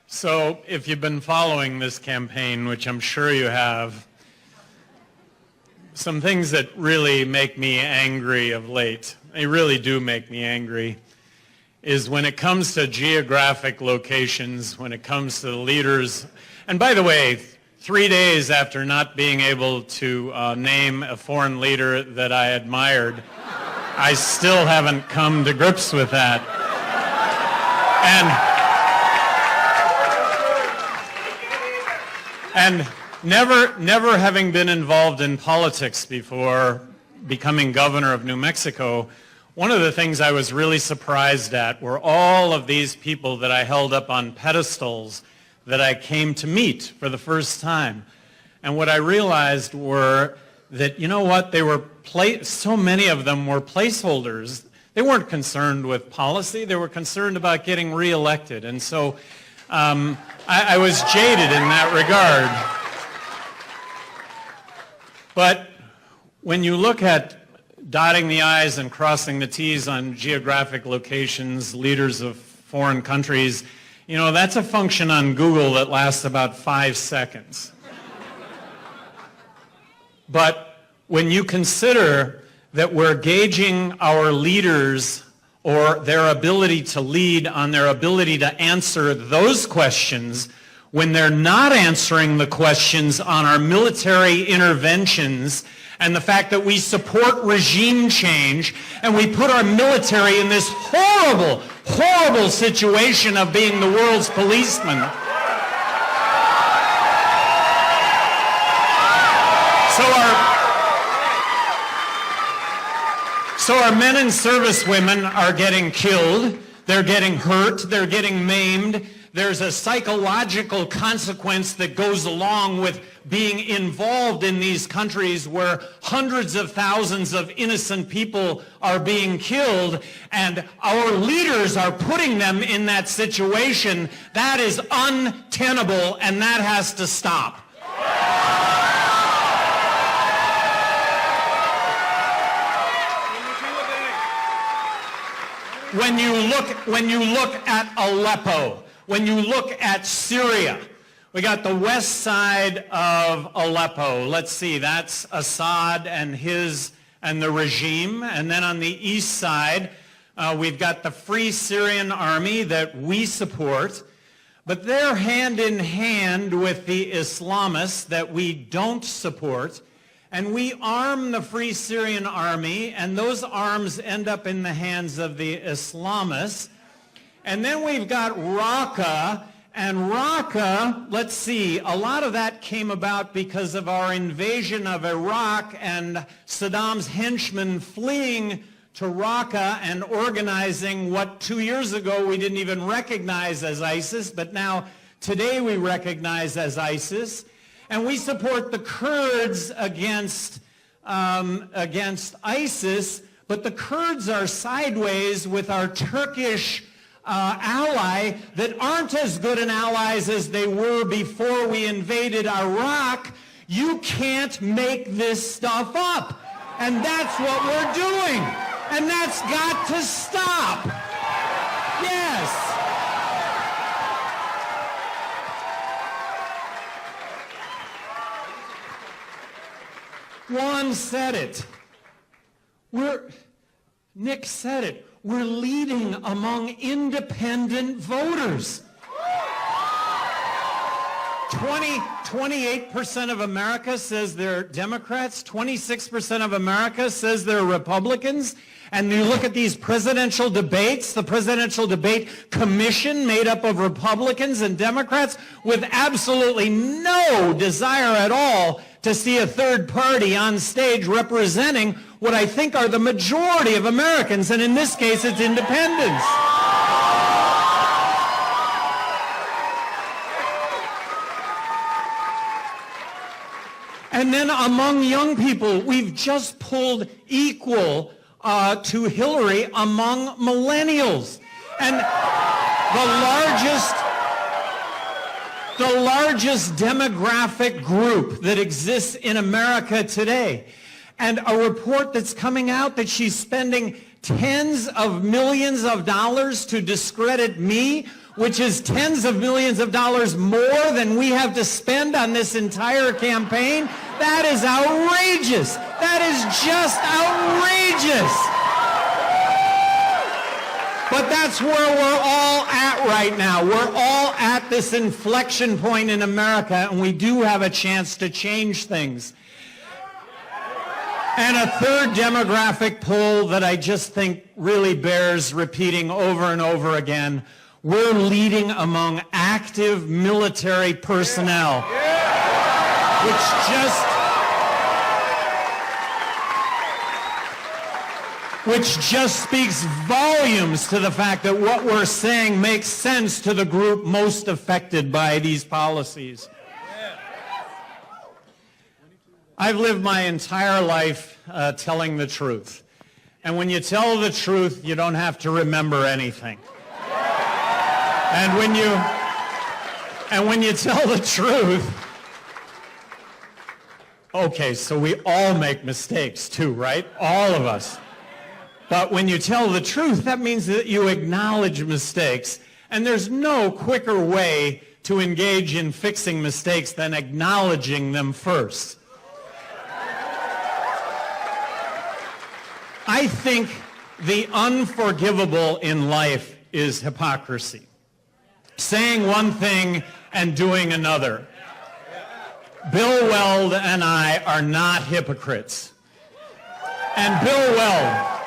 So if you've been following this campaign, which I'm sure you have, some things that really make me angry of late, they really do make me angry, is when it comes to geographic locations, when it comes to the leaders. And by the way, 3 days after not being able to name a foreign leader that I admired, I still haven't come to grips with that. And never having been involved in politics before becoming governor of New Mexico, one of the things I was really surprised at were all of these people that I held up on pedestals that I came to meet for the first time. And what I realized were that, you know what, they were so many of them were placeholders. They weren't concerned with policy. They were concerned about getting reelected. And so I was jaded in that regard. But when you look at dotting the I's and crossing the T's on geographic locations, leaders of foreign countries, you know, that's a function on Google that lasts about 5 seconds. But when you consider that we're gauging our leaders or their ability to lead on their ability to answer those questions when they're not answering the questions on our military interventions and the fact that we support regime change and we put our military in this horrible, horrible situation of being the world's policeman. So our men and servicewomen are getting killed, they're getting hurt, they're getting maimed. There's a psychological consequence that goes along with being involved in these countries where hundreds of thousands of innocent people are being killed, and our leaders are putting them in that situation. That is untenable, and that has to stop. When you look at Aleppo, when you look at Syria, we got the west side of Aleppo. Let's see, that's Assad and the regime. And then on the east side, we've got the Free Syrian Army that we support. But they're hand in hand with the Islamists that we don't support. And we arm the Free Syrian Army, and those arms end up in the hands of the Islamists. And then we've got Raqqa, and Raqqa, let's see, a lot of that came about because of our invasion of Iraq and Saddam's henchmen fleeing to Raqqa and organizing what 2 years ago we didn't even recognize as ISIS, but now today we recognize as ISIS. And we support the Kurds against ISIS, but the Kurds are sideways with our Turkish ally that aren't as good an allies as they were before we invaded Iraq. You can't make this stuff up. And that's what we're doing. And that's got to stop. Yes. Juan said it. Nick said it. We're leading among independent voters. 28% of America says they're Democrats. 26% of America says they're Republicans. And you look at these presidential debates, the Presidential Debate Commission made up of Republicans and Democrats with absolutely no desire at all to see a third party on stage representing what I think are the majority of Americans, and in this case, it's independents. And then among young people, we've just pulled equal to Hillary among millennials. And the largest demographic group that exists in America today. And a report that's coming out that she's spending tens of millions of dollars to discredit me which is tens of millions of dollars more than we have to spend on this entire campaign. That is outrageous. That is just outrageous. But that's where we're all at right now. We're all at this inflection point in America, and we do have a chance to change things. And a third demographic poll that I just think really bears repeating over and over again: we're leading among active military personnel, which just speaks volumes to the fact that what we're saying makes sense to the group most affected by these policies. I've lived my entire life telling the truth. And when you tell the truth, you don't have to remember anything. And when you tell the truth, okay, so we all make mistakes too, right? All of us. But when you tell the truth, that means that you acknowledge mistakes. And there's no quicker way to engage in fixing mistakes than acknowledging them first. I think the unforgivable in life is hypocrisy. Saying one thing and doing another. Bill Weld and I are not hypocrites. And Bill Weld,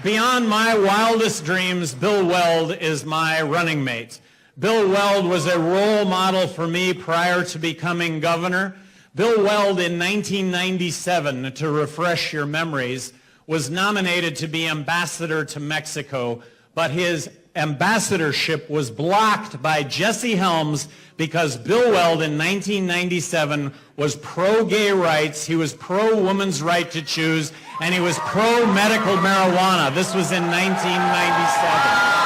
beyond my wildest dreams, Bill Weld is my running mate. Bill Weld was a role model for me prior to becoming governor. Bill Weld in 1997, to refresh your memories, was nominated to be ambassador to Mexico, but his ambassadorship was blocked by Jesse Helms because Bill Weld in 1997 was pro-gay rights, he was pro-woman's right to choose, and he was pro-medical marijuana. This was in 1997.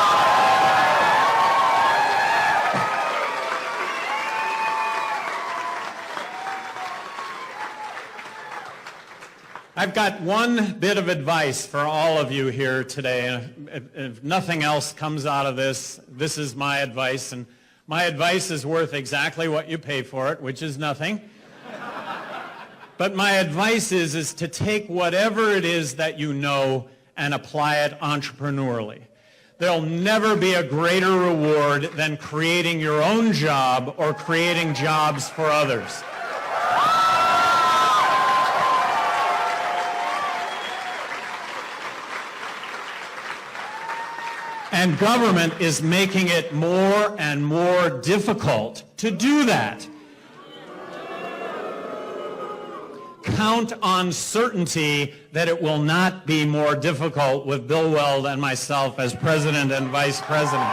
I've got one bit of advice for all of you here today. If nothing else comes out of this, this is my advice. And my advice is worth exactly what you pay for it, which is nothing. But my advice is to take whatever it is that you know and apply it entrepreneurially. There'll never be a greater reward than creating your own job or creating jobs for others. And government is making it more and more difficult to do that. Count on certainty that it will not be more difficult with Bill Weld and myself as president and vice president.